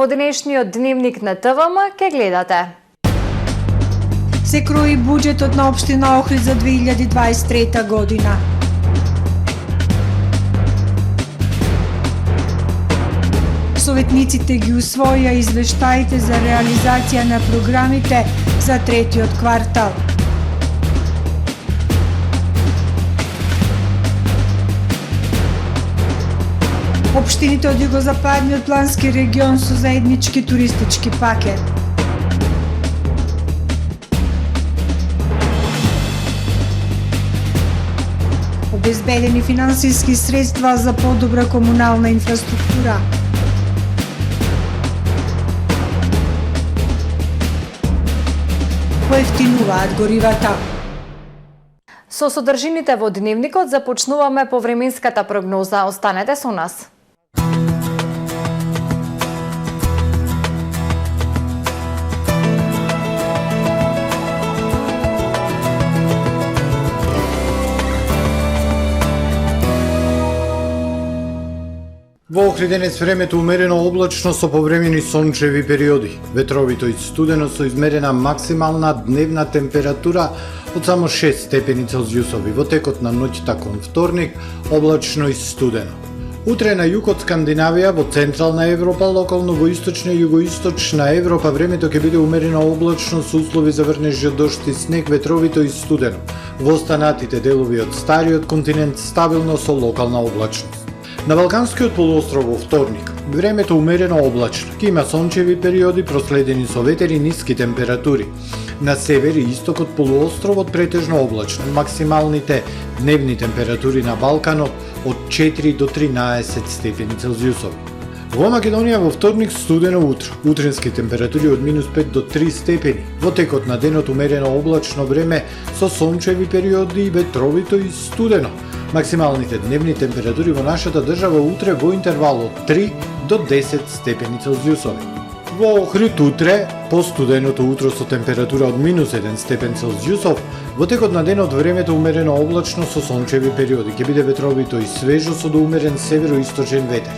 Во денешниот дневник на ТВМ ке гледате. Се крои буџетот на општина Охрид за 2023 година. Советниците ги усвоија извештаите за реализација на програмите за третиот квартал. Општините од југозападниот плански регион со заеднички туристички пакет. Обезбедени финансиски средства за подобра комунална инфраструктура. Поевтинуваат горивата. Со содржините во дневникот започнуваме по временската прогноза. Останете со нас. Во Охрид денес времето умерено облачно со повремени сончеви периоди. Ветровито и студено со измерена максимална дневна температура од само 6 степени Целзиусови. Во текот на ноќта кон вторник облачно и студено. Утре на југ од Скандинавија, во централна Европа, локално во источна и југоисточна Европа времето ќе биде умерено облачно со услови за врнежи од дожд и снег, ветровито и студено. Во останатите делови од стариот континент стабилно со локална облачност. На Балканскиот полуостров во вторник, времето умерено облачно, ќе има сончеви периоди проследени со ветер и ниски температури. На север и исток од полуостровот претежно облачно, максималните дневни температури на Балканот од 4 до 13 степени Целзиусови. Во Македонија во вторник студено утро, утрински температури од -5 до 3 степени. Во текот на денот умерено облачно време со сончеви периоди и ветровито и студено. Максималните дневни температури во нашата држава утре во интервал од 3 до 10 степени Целзиусови. Во Охрид утре, по студеното утро со температура од -1 степен Целзиусов, во текот на денот времето умерено облачно со сончеви периоди, ќе биде ветровито и свежо со доумерен североисточен ветер.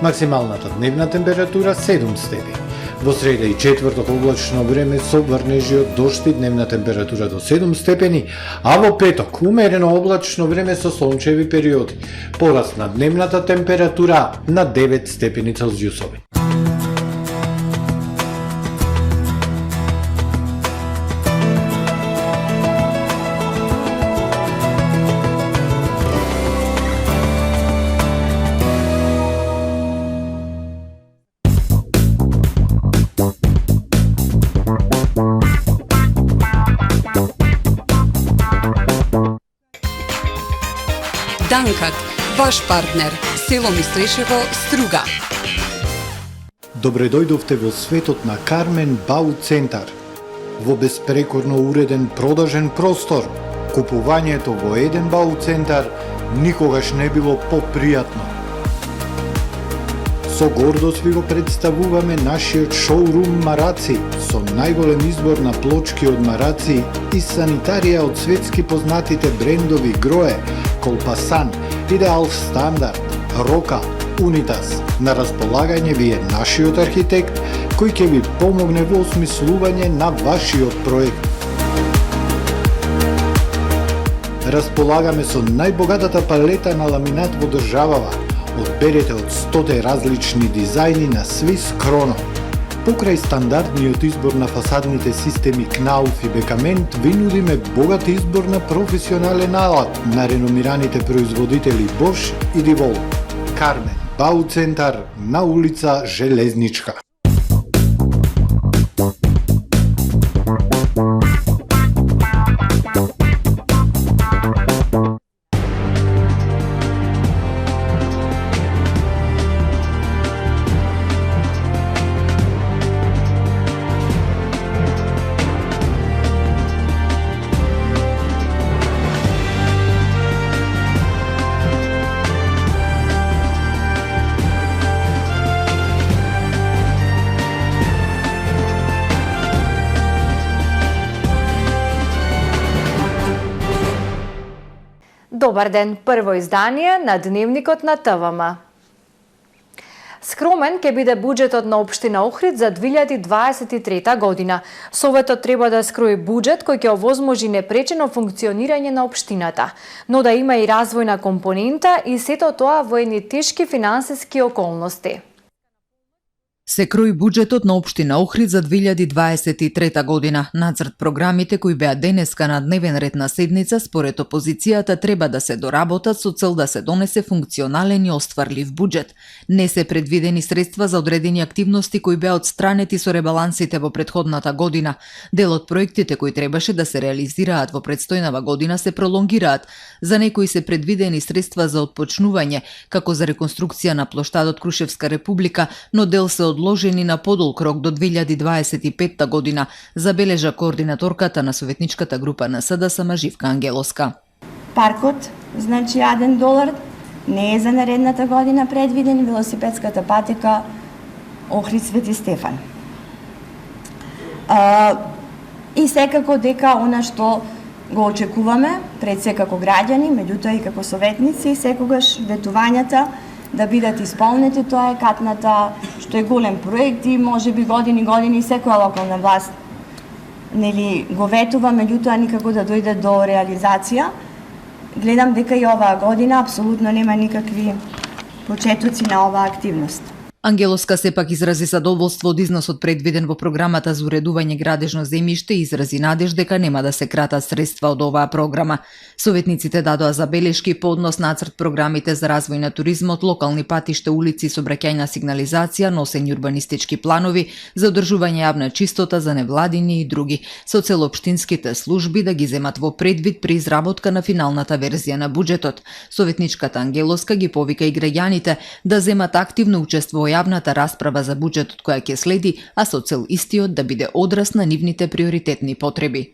Максималната дневна температура 7 степени. Во среда и четврток облачно време со врнежи од дожд и дневна температура до 7 степени, а во петок умерено облачно време со сончеви периоди. Пораст на дневната температура на 9 степени Целзиусови. Данкат, ваш партнер, село Мистришево, Струга. Добре дојдовте во светот на Кармен Бау Центар. Во безпрекорно уреден продажен простор, купувањето во еден Бау Центар никогаш не било попријатно. Со гордост ви го представуваме нашиот шоурум Мараци, со најголем избор на плочки од Мараци и санитарија од светски познатите брендови Грое, Колпасан, Идеал Стандард, Рока, Унитас. На располагање ви е нашиот архитект, кој ќе ви помогне во осмислување на вашиот проект. Располагаме со најбогатата палета на ламинат во државава. Одберете од 100 различни дизајни на Swiss Chrono. Покрај стандардниот избор на фасадните системи Knauf и Бекамент, ви нудиме богат избор на професионален алат на реномираните производители Bosch и Divol. Кармен Бау Центар на улица Железничка. Добар ден, прво издание на Дневникот на ТВМ. Скромен ќе биде буџетот на општина Охрид за 2023 година. Советот треба да скрои буџет кој ќе овозможи непречено функционирање на општината, но да има и развојна компонента и сето тоа во едни тешки финансиски околности. Се крои буџетот на општина Охрид за 2023 година. Нацрт програмите кои беа денеска на дневен ред на седница, според опозицијата, треба да се доработат со цел да се донесе функционален и остварлив буџет. Не се предвидени средства за одредени активности кои беа отстранети со ребалансите во претходната година. Дел од проектите кои требаше да се реализираат во предстојнава година се пролонгираат. За некои се предвидени средства за отпочнување, како за реконструкција на плоштадот Крушевска република, но дел се одложени на подолг рок до 2025 година, забележа координаторката на советничката група на СДСМ Живка Ангелоска. Паркот, значи $1 не е за наредната година предвиден, велосипедската патека Охрид Свети Стефан. И секако дека она што го очекуваме пред се како граѓани, меѓутоа и како советници, секогаш ветувањата да бидат исполнети, тоа е катната, што е голем проект и може би години секоја локална власт нели го ветува, меѓутоа никако да дојде до реализација. Гледам дека и оваа година апсолутно нема никакви почетоци на оваа активност. Ангелоска сепак изрази задоволство од износот предвиден во програмата за уредување градежно земјиште и изрази надеж дека нема да се кратат средства од оваа програма. Советниците дадоа забелешки по однос нацрт програмите за развој на туризмот, локални патишта, улици, сообраќајна сигнализација, носени урбанистички планови за одржување јавна чистота за невладини и други, со цел општинските служби да ги земат во предвид при изработка на финалната верзија на буџетот. Советничката Ангелоска ги повика и граѓаните да земат активно учество во јавната расправа за буџетот која ќе следи, а со цел истиот да биде одраз на нивните приоритетни потреби.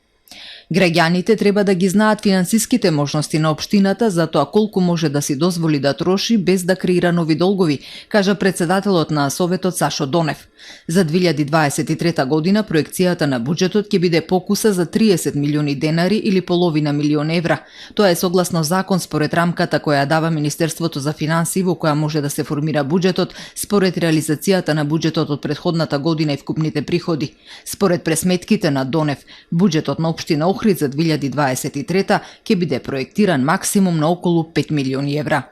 Граѓаните треба да ги знаат финансиските можности на општината за тоа колку може да си дозволи да троши без да креира нови долгови, кажа председателот на Советот Сашо Донев. За 2023 година проекцијата на буџетот ќе биде покуса за 30 милиони денари или половина милион евра. Тоа е согласно закон според рамката која дава Министерството за финансии во која може да се формира буџетот според реализацијата на буџетот од претходната година и вкупните приходи. Според пресметките на Донев, буџетот на општина Охрид за 2023 ќе биде проектиран максимум на околу 5 милиони евра.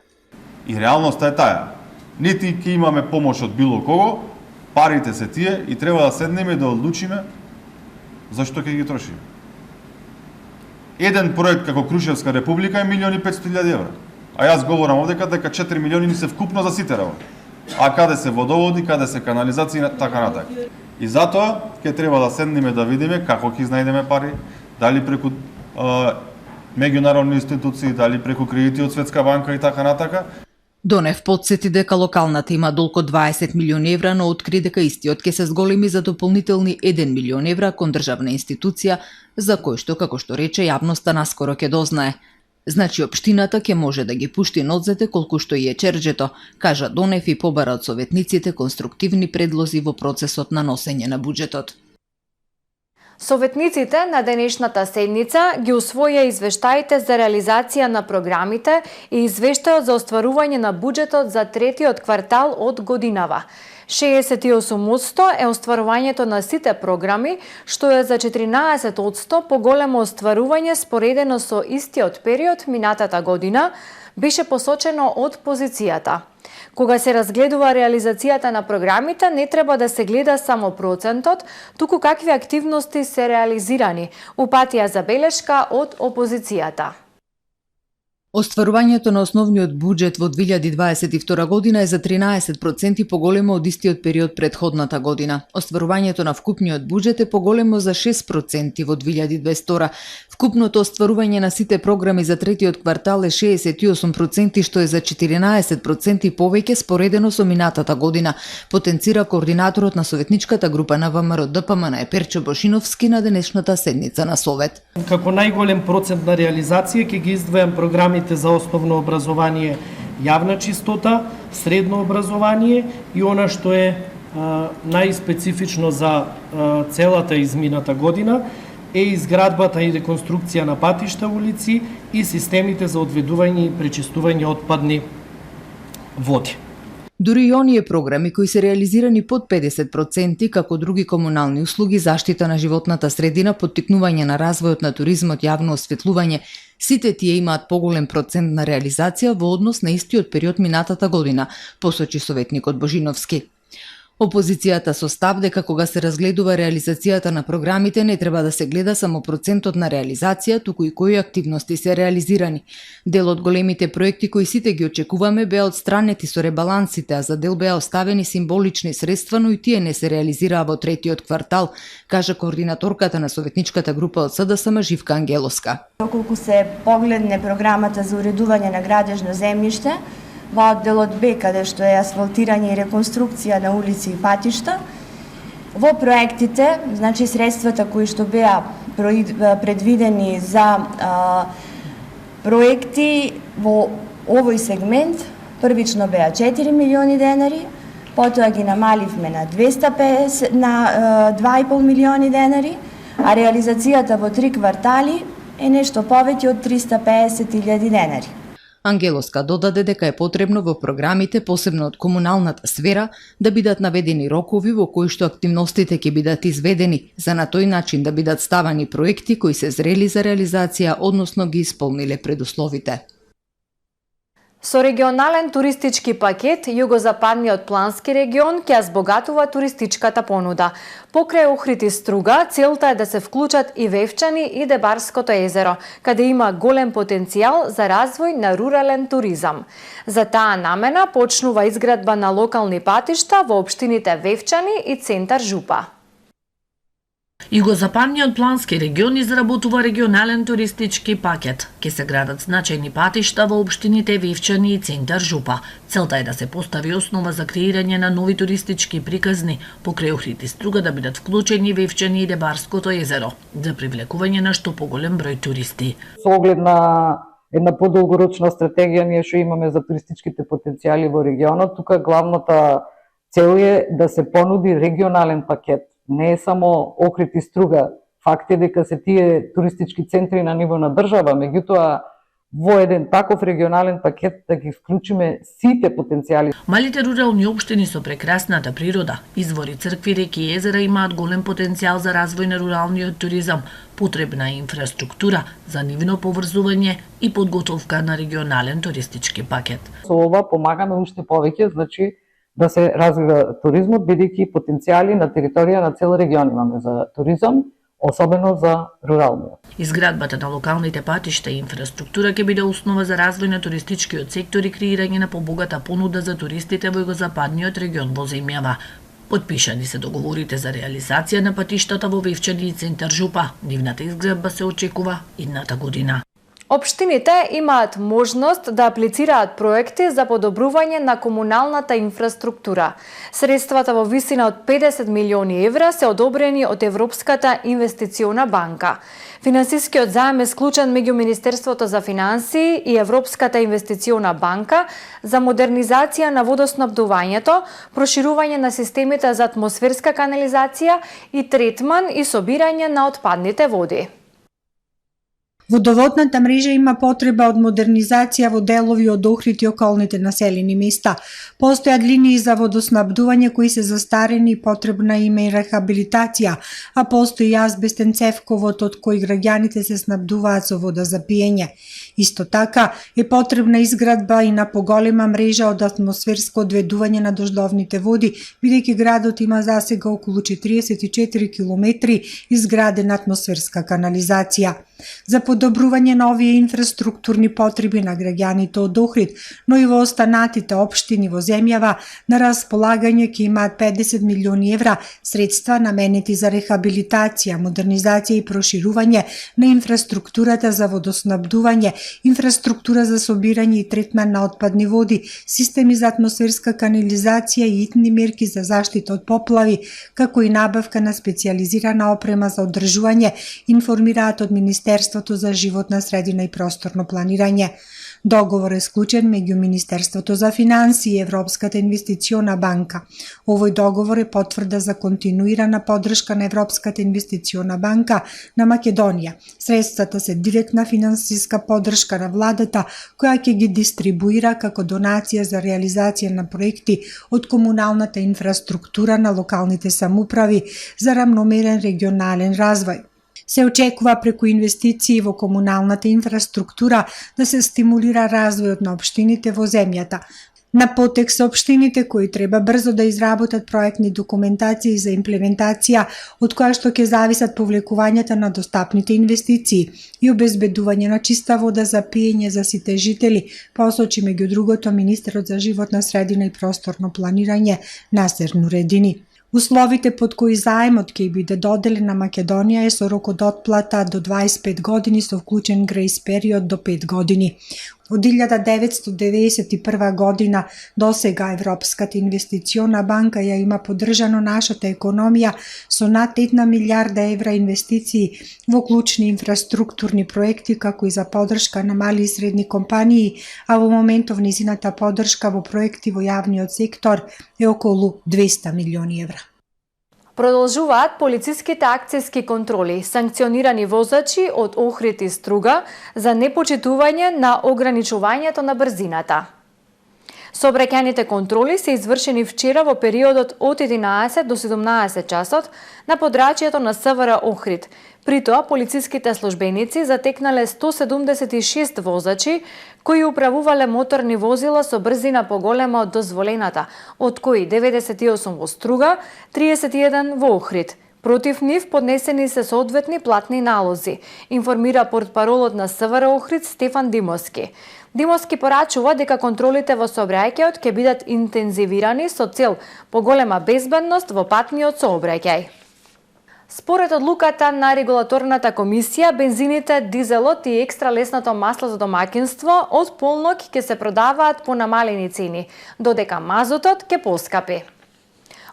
И реалноста е таа. Нити ќе имаме помош од било кого, парите се тие и треба да седнеме и да одлучиме зашто ќе ги трошиме. Еден проект како Крушевска република е 1.500.000 евра. А јас говорам овдека дека 4 милиони ни се вкупно за сите работи. А каде се водоводи, каде се канализации и така натака. И затоа ќе треба да седнеме да видиме како ќе изнајдеме пари, дали преку меѓународни институции, дали преку кредити од Светска банка и така натака. Донев потсети дека локалната има долг од 20 милиони евра, но откри дека истиот ќе се зголеми за дополнителни 1 милион евра кон државна институција, за кој што, како што рече, јавноста наскоро ќе дознае. Значи, општината ќе може да ги пушти нодзете колку што и е черџето, кажа Донев и побара од советниците конструктивни предлози во процесот на носење на буџетот. Советниците на денешната седница ги усвоја извештаите за реализација на програмите и извештајот за остварување на буџетот за третиот квартал од годинава. 68% е остварувањето на сите програми, што е за 14% поголемо остварување споредено со истиот период минатата година, беше посочено од позицијата. Кога се разгледува реализацијата на програмите, не треба да се гледа само процентот, туку какви активности се реализирани, упатија забелешка од опозицијата. Остварувањето на основниот буџет во 2022 година е за 13% поголемо од истиот период претходната година. Остварувањето на вкупниот буџет е поголемо за 6% во 2022. Вкупното остварување на сите програми за третиот квартал е 68%, што е за 14% повеќе споредено со минатата година, потенцира координаторот на советничката група на ВМРО ДПМН Перчо Бошиновски на денешната седница на Совет. Како најголем процент на реализација ќе ги издвојам програмите за основно образование, јавна чистота, средно образование и она што е најспецифично за целата измината година е изградбата и реконструкција на патишта, улици и системите за одведување и пречистување отпадни води. Дури и оние програми кои се реализирани под 50%, како други комунални услуги, заштита на животната средина, поттикнување на развојот на туризмот, јавно осветлување, сите тие имаат поголем процент на реализација во однос на истиот период минатата година, посочи советникот Божиновски. Опозицијата со став дека кога се разгледува реализацијата на програмите не треба да се гледа само процентот на реализација, туку и кои активности се реализирани. Дел од големите проекти кои сите ги очекуваме беа отстранети со ребалансите, а за дел беа оставени символични средства, но и тие не се реализираа во третиот квартал, кажа координаторката на советничката група од СДСМ Живка Ангелоска. Доколку се погледне програмата за уредување на градежно земјиште, во одделот Б, каде што е асфалтирање и реконструкција на улици и патишта, во проектите, значи средствата кои што беа предвидени за проекти во овој сегмент, првично беа 4 милиони денари, потоа ги намаливме на 2,5 милиони денари, а реализацијата во 3 квартали е нешто повеќе од 350.000 денари. Ангелоска додаде дека е потребно во програмите, посебно од комуналната сфера, да бидат наведени рокови во кои што активностите ќе бидат изведени, за на тој начин да бидат ставани проекти кои се зрели за реализација, односно ги исполниле предусловите. Со регионален туристички пакет, југозападниот плански регион ќе збогатува туристичката понуда. Покрај Охрид и Струга, целта е да се вклучат и Вевчани и Дебарското езеро, каде има голем потенцијал за развој на рурален туризам. За таа намена почнува изградба на локални патишта во општините Вевчани и Центар Жупа. Југозападниот плански регион изработува регионален туристички пакет. Ке се градат значајни патишта во општините Вевчани и Центар Жупа. Целта е да се постави основа за креирање на нови туристички приказни, покрај Охрид и Струга да бидат вклучени Вевчани и Дебарското езеро, за привлекување на што поголем број туристи. Со оглед на една подолгорочна стратегија ние што имаме за туристичките потенцијали во регионот, тука главната цел е да се понуди регионален пакет. Не е само Охрид и Струга. Факт е дека се тие туристички центри на ниво на држава, меѓутоа во еден таков регионален пакет да ги вклучиме сите потенцијали. Малите рурални општини со прекрасната природа, извори, цркви, реки и езера имаат голем потенцијал за развој на руралниот туризам, потребна е инфраструктура за нивно поврзување и подготовка на регионален туристички пакет. Со ова помагаме уште повеќе, значи да се развива туризмот, бидејќи потенцијали на територија на цел регион имаме за туризам, особено за руралниот. Изградбата на локалните патишта и инфраструктура ќе биде основа за развој на туристичкиот сектор и креирање на побогата понуда за туристите во југозападниот регион во земјава. Подпишани се договорите за реализација на патиштата во Вевчани и Центар Жупа. Нивната изградба се очекува идната година. Општините имаат можност да аплицираат проекти за подобрување на комуналната инфраструктура. Средствата во висина од 50 милиони евра се одобрени од Европската инвестициона банка. Финансискиот заем е склучен меѓу Министерството за финансии и Европската инвестициона банка за модернизација на водоснабдувањето, проширување на системите за атмосферска канализација и третман и собирање на отпадните води. Водоводната мрежа има потреба од модернизација во делови од Охрид и околните населени места. Постојат линии за водоснабдување кои се застарени и потребна им е рехабилитација, а постои и азбестен цевковод од кој граѓаните се снабдуваат со вода за пиење. Исто така е потребна изградба и на поголема мрежа од атмосферско одведување на дождовните води, бидејќи градот има засега околу 44 километри изградена атмосферска канализација. За подобрување на овие инфраструктурни потреби на граѓаните од Охрид, но и во останатите општини во земјава, на располагање ќе имаат 50 милиони евра средства наменети за рехабилитација, модернизација и проширување на инфраструктурата за водоснабдување, инфраструктура за собирање и третман на отпадни води, системи за атмосферска канализација и итни мерки за заштита од поплави, како и набавка на специјализирана опрема за одржување, информираат од Министерството за животна средина и просторно планирање. Договор е склучен меѓу Министерството за финансии и Европската инвестициона банка. Овој договор е потврда за континуирана поддршка на Европската инвестициона банка на Македонија. Средствата се директна финансиска поддршка на владата, која ќе ги дистрибуира како донација за реализација на проекти од комуналната инфраструктура на локалните самуправи за рамномерен регионален развој. Се очекува преку инвестиции во комуналната инфраструктура да се стимулира развојот на општините во земјата. На потек се општините кои треба брзо да изработат проектни документации за имплементација, од која што ќе зависат повлекувањата на достапните инвестиции и обезбедување на чиста вода за пиење за сите жители, посочи меѓу другото министерот за животна средина и просторно планирање Насер Нуредини. Условите под кои заемот ќе биде доделен на Македонија е со рок од отплата до 25 години со вклучен грейс период до 5 години. Од 1991 година до сега Европската инвестициона банка ја има поддржано нашата економија со над 1 милиарда евра инвестиции во клучни инфраструктурни проекти, како и за поддршка на мали и средни компании, а во моментов низината поддршка во проекти во јавниот сектор е околу 200 милиони евра. Продолжуваат полициските акцијски контроли, санкционирани возачи од Охрид и Струга за непочитување на ограничувањето на брзината. Сообраќајните контроли се извршени вчера во периодот од 11 до 17 часот на подрачјето на СВР Охрид. При тоа, полициските службеници затекнале 176 возачи кои управувале моторни возила со брзина поголема од дозволената, од кои 98 во Струга, 31 во Охрид. Против нив поднесени се соодветни платни налози, информира портпаролот на СВР Охрид Стефан Димовски. Димовски порачува дека контролите во сообраќајот ќе бидат интензивирани со цел поголема безбедност во патниот сообраќај. Според одлуката на регулаторната комисија, бензините, дизелот и екстра лесното масло за домаќинство од полнок ќе се продаваат по намалени цени, додека мазотот ќе поскапи.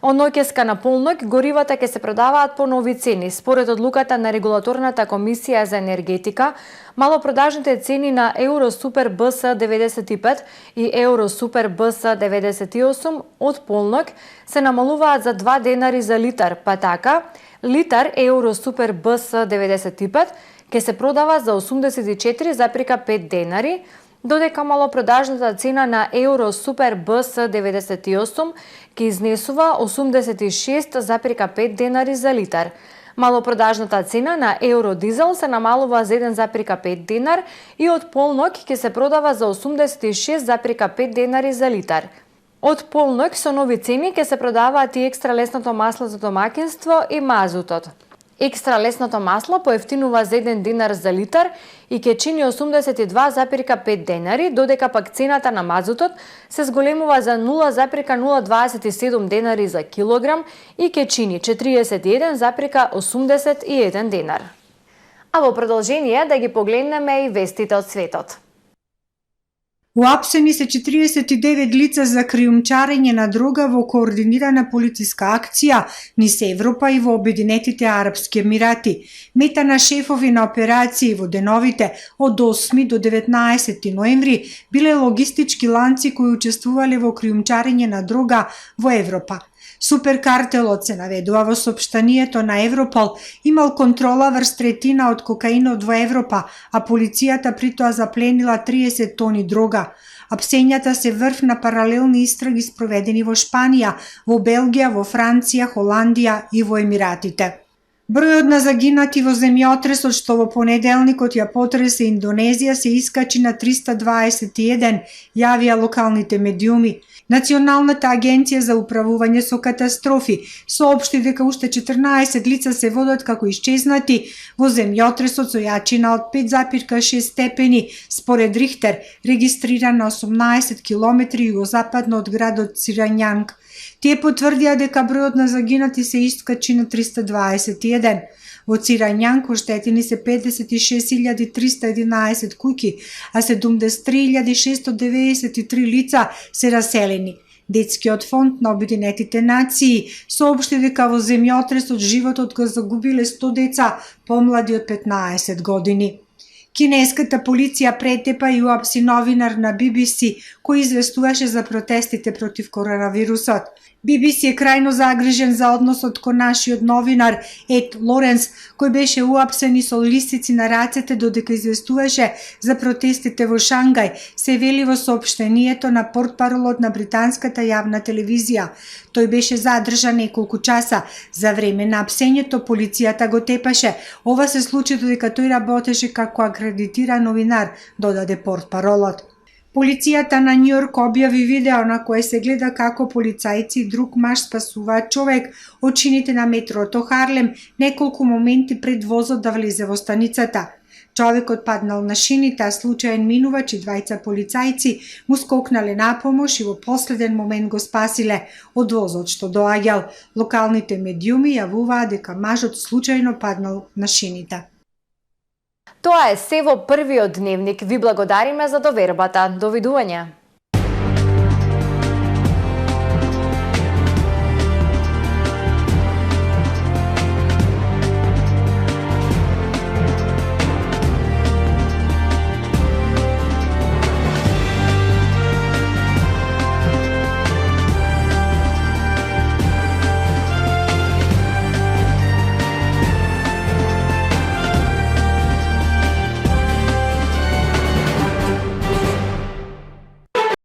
Од ноќеска на полнок горивата ќе се продаваат по нови цени. Според одлуката на регулаторната комисија за енергетика, малопродажните цени на Евро Супер БС 95 и Евро Супер БС 98 од полнок се намалуваат за 2 денари за литар, па така литар Евро Супер БС 95 ќе се продава за 84,5 денари, додека малопродажната цена на Евро Супер БС 98 ќе изнесува 86,5 денари за литар. Малопродажната цена на Евро Дизел се намалува за 1,5 денар и од полнок ќе се продава за 86,5 денари за литар. Од полнок со нови цени ќе се продаваат и екстра лесното масло за домаќинство и мазутот. Екстра лесното масло поевтинува за 1 динар за литар и ќе чини 82,5 денари, додека пак цената на мазутот се зголемува за 0,027 денари за килограм и ќе чини 41,81 денар. А во продолжение да ги погледнеме и вестите од светот. Уапсени се 49 лица за криумчарење на дрога во координирана полициска акција низ Европа и во Обединетите Арапски Емирати. Мета на шефови на операции во деновите од 8 до 19 ноември биле логистички ланци кои учествувале во криумчарење на дрога во Европа. Суперкартелот, се наведува во соопштанието на Европол, имал контрола врз третина од кокаинот во Европа, а полицијата при тоа запленила 30 тони дрога. Апсењата се врв на паралелни истраги спроведени во Шпанија, во Белгија, во Франција, Холандија и во Емиратите. Бројот на загинати во земјотресот што во понеделникот ја потресе Индонезија се искачи на 321, јавија локалните медиуми. Националната агенција за управување со катастрофи соопшти дека уште 14 лица се водат како исчезнати во земјотресот со јачина од 5,6 степени според Рихтер, регистриран на 18 километри југозападно од градот Циранјанг. Тие потврдија дека бројот на загинати се искачи на 321. Во Циранјанг оштетени се 56.311 куќи, а 73.693 лица се раселени. Детскиот фонд на Обединетите нации соопшти дека во земјотресот животот го загубиле 100 деца помлади од 15 години. Кинеската полиција претепа и уапси новинар на BBC кој известуваше за протестите против коронавирусот. BBC е крајно загрижен за односот кон нашиот новинар Ед Лоренс, кој беше уапсен и со листици на рацете додека известуваше за протестите во Шангај, се вели во соопштението на портпаролот на британската јавна телевизија. Тој беше задржан неколку часа. За време на апсењето полицијата го тепаше. Ова се случи додека тој работеше како акредитиран новинар, додаде портпаролот. Полицијата на Њујорк објави видео на кое се гледа како полицајци и друг маж спасуваат човек од чините на метрото Харлем неколку моменти пред возот да влезе во станицата. Човекот паднал на шините, а случаен минувач и двајца полицајци му скокнале на помош и во последен момент го спасиле од возот што доаѓал. Локалните медиуми јавуваа дека мажот случајно паднал на шините. Тоа е се во првиот дневник. Ви благодариме за довербата. Довидување.